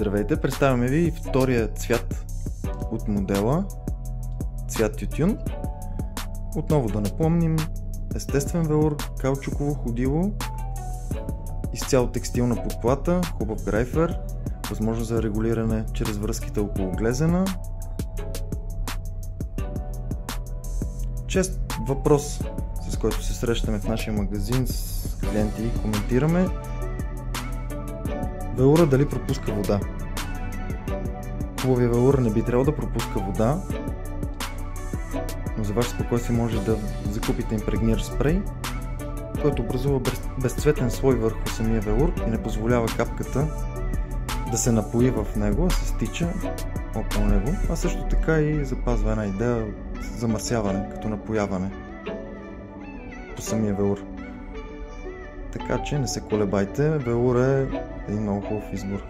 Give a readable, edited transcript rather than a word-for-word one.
Здравейте, представяме ви втория цвят от модела, цвят тютюн. Отново да напомним, естествен велур, каучуково ходило, изцяло текстилна подплата, хубав грайфер, възможност за регулиране чрез връзките около глезена. Чест въпрос, с който се срещаме в нашия магазин с клиенти и коментираме: велура дали пропуска вода? Хубавия велур не би трябвало да пропуска вода, но за ваше спокойствие може да закупите импрегнир спрей, който образува безцветен слой върху самия велур и не позволява капката да се напои в него, а се стича около него, а също така и запазва една идея от замърсяване, като напояване по самия велур. Така че не се колебайте, велур е един много хубав избор.